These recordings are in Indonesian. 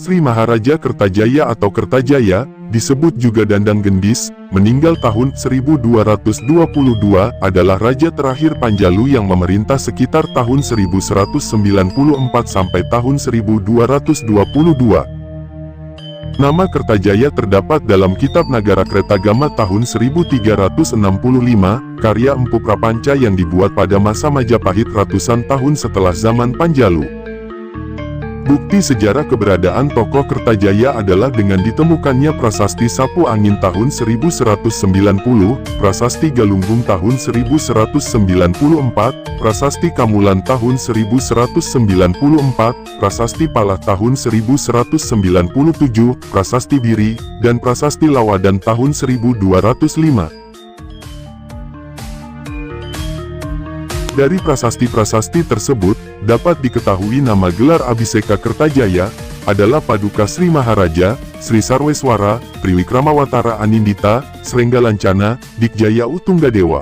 Sri Maharaja Kertajaya atau Kertajaya, disebut juga Dandang Gendis, meninggal tahun 1222, adalah raja terakhir Panjalu yang memerintah sekitar tahun 1194 sampai tahun 1222. Nama Kertajaya terdapat dalam Kitab Nagara Kretagama tahun 1365, karya Empu Prapanca yang dibuat pada masa Majapahit ratusan tahun setelah zaman Panjalu. Bukti sejarah keberadaan tokoh Kertajaya adalah dengan ditemukannya Prasasti Sapu Angin tahun 1190, Prasasti Galunggung tahun 1194, Prasasti Kamulan tahun 1194, Prasasti Palah tahun 1197, Prasasti Biri, dan Prasasti Lawadan tahun 1205. Dari prasasti-prasasti tersebut, dapat diketahui nama gelar Abhiseka Kertajaya adalah Paduka Sri Maharaja, Sri Sarweswara, Triwikramawatara Anindita, Srenggalancana, Dikjaya Utunggadewa.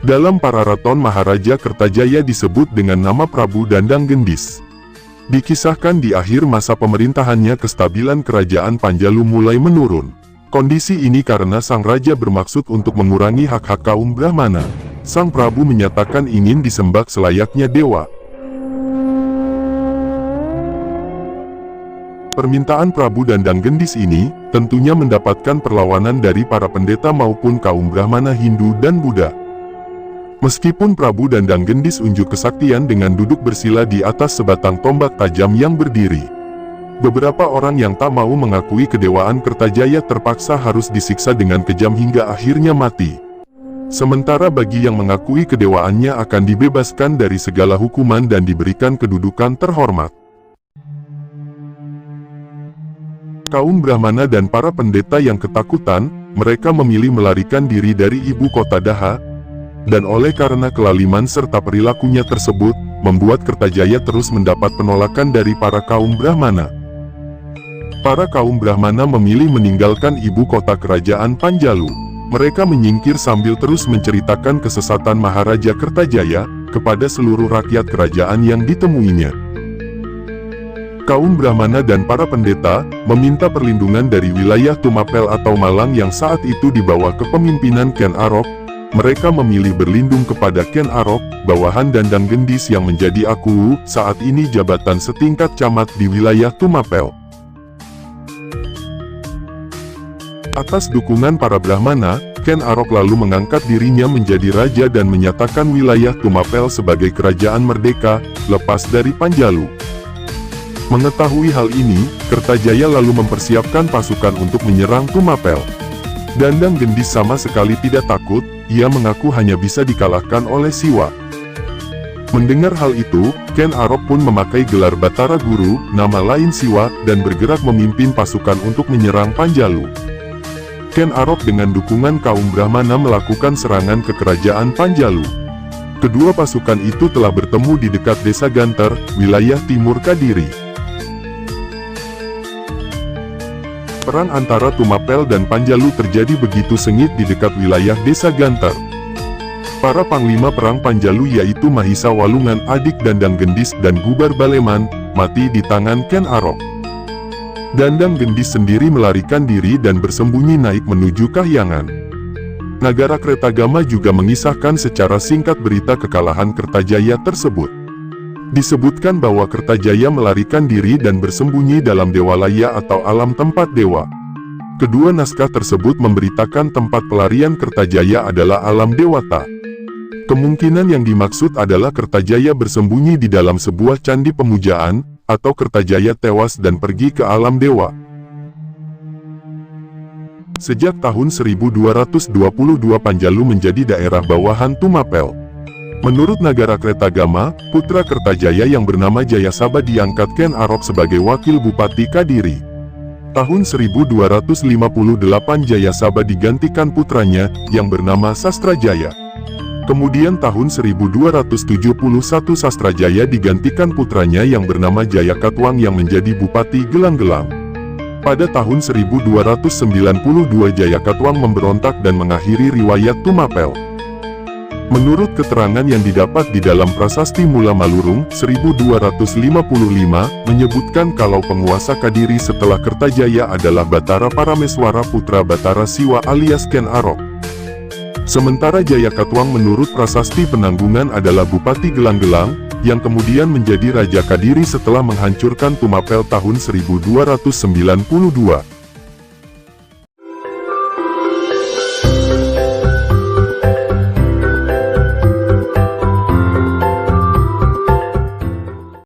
Dalam Pararaton Maharaja Kertajaya disebut dengan nama Prabu Dandang Gendis. Dikisahkan di akhir masa pemerintahannya kestabilan kerajaan Panjalu mulai menurun. Kondisi ini karena sang raja bermaksud untuk mengurangi hak-hak kaum Brahmana. Sang Prabu menyatakan ingin disembah selayaknya dewa. Permintaan Prabu Dandang Gendis ini tentunya mendapatkan perlawanan dari para pendeta maupun kaum Brahmana Hindu dan Buddha. Meskipun Prabu Dandang Gendis unjuk kesaktian dengan duduk bersila di atas sebatang tombak tajam yang berdiri, beberapa orang yang tak mau mengakui kedewaan Kertajaya terpaksa harus disiksa dengan kejam hingga akhirnya mati. Sementara bagi yang mengakui kedewaannya akan dibebaskan dari segala hukuman dan diberikan kedudukan terhormat. Kaum Brahmana dan para pendeta yang ketakutan, mereka memilih melarikan diri dari ibu kota Daha, dan oleh karena kelaliman serta perilakunya tersebut, membuat Kertajaya terus mendapat penolakan dari para kaum Brahmana. Para kaum Brahmana memilih meninggalkan ibu kota kerajaan Panjalu. Mereka menyingkir sambil terus menceritakan kesesatan Maharaja Kertajaya kepada seluruh rakyat kerajaan yang ditemuinya. Kaum Brahmana dan para pendeta meminta perlindungan dari wilayah Tumapel atau Malang yang saat itu di bawah kepemimpinan Ken Arok. Mereka memilih berlindung kepada Ken Arok, bawahan Dandang Gendis yang menjadi Aku saat ini jabatan setingkat camat di wilayah Tumapel. Atas dukungan para Brahmana, Ken Arok lalu mengangkat dirinya menjadi raja dan menyatakan wilayah Tumapel sebagai kerajaan merdeka, lepas dari Panjalu. Mengetahui hal ini, Kertajaya lalu mempersiapkan pasukan untuk menyerang Tumapel. Dandang Gendis sama sekali tidak takut, ia mengaku hanya bisa dikalahkan oleh Siwa. Mendengar hal itu, Ken Arok pun memakai gelar Batara Guru, nama lain Siwa, dan bergerak memimpin pasukan untuk menyerang Panjalu. Ken Arok dengan dukungan kaum Brahmana melakukan serangan ke kerajaan Panjalu. Kedua pasukan itu telah bertemu di dekat desa Ganter, wilayah timur Kadiri. Perang antara Tumapel dan Panjalu terjadi begitu sengit di dekat wilayah desa Ganter. Para panglima perang Panjalu yaitu Mahisa Walungan adik Dandang Gendis dan Gubar Baleman, mati di tangan Ken Arok. Dandang Gendis sendiri melarikan diri dan bersembunyi naik menuju Kahyangan. Nagara Kretagama juga mengisahkan secara singkat berita kekalahan Kertajaya tersebut. Disebutkan bahwa Kertajaya melarikan diri dan bersembunyi dalam Dewalaya atau alam tempat dewa. Kedua naskah tersebut memberitakan tempat pelarian Kertajaya adalah alam Dewata. Kemungkinan yang dimaksud adalah Kertajaya bersembunyi di dalam sebuah candi pemujaan, atau Kertajaya tewas dan pergi ke alam dewa. Sejak tahun 1222 Panjalu menjadi daerah bawahan Tumapel. Menurut Nagara Kretagama, putra Kertajaya yang bernama Jayasaba diangkat Ken Arok sebagai wakil Bupati Kadiri. Tahun 1258 Jayasaba digantikan putranya, yang bernama Sastrajaya. Kemudian tahun 1271 Sastrajaya digantikan putranya yang bernama Jayakatwang yang menjadi Bupati Gelang-Gelang. Pada tahun 1292 Jayakatwang memberontak dan mengakhiri riwayat Tumapel. Menurut keterangan yang didapat di dalam Prasasti Mula Malurung 1255 menyebutkan kalau penguasa Kadiri setelah Kertajaya adalah Batara Parameswara putra Batara Siwa alias Ken Arok. Sementara Jayakatwang menurut Prasasti Penanggungan adalah Bupati Gelang-Gelang, yang kemudian menjadi Raja Kadiri setelah menghancurkan Tumapel tahun 1292.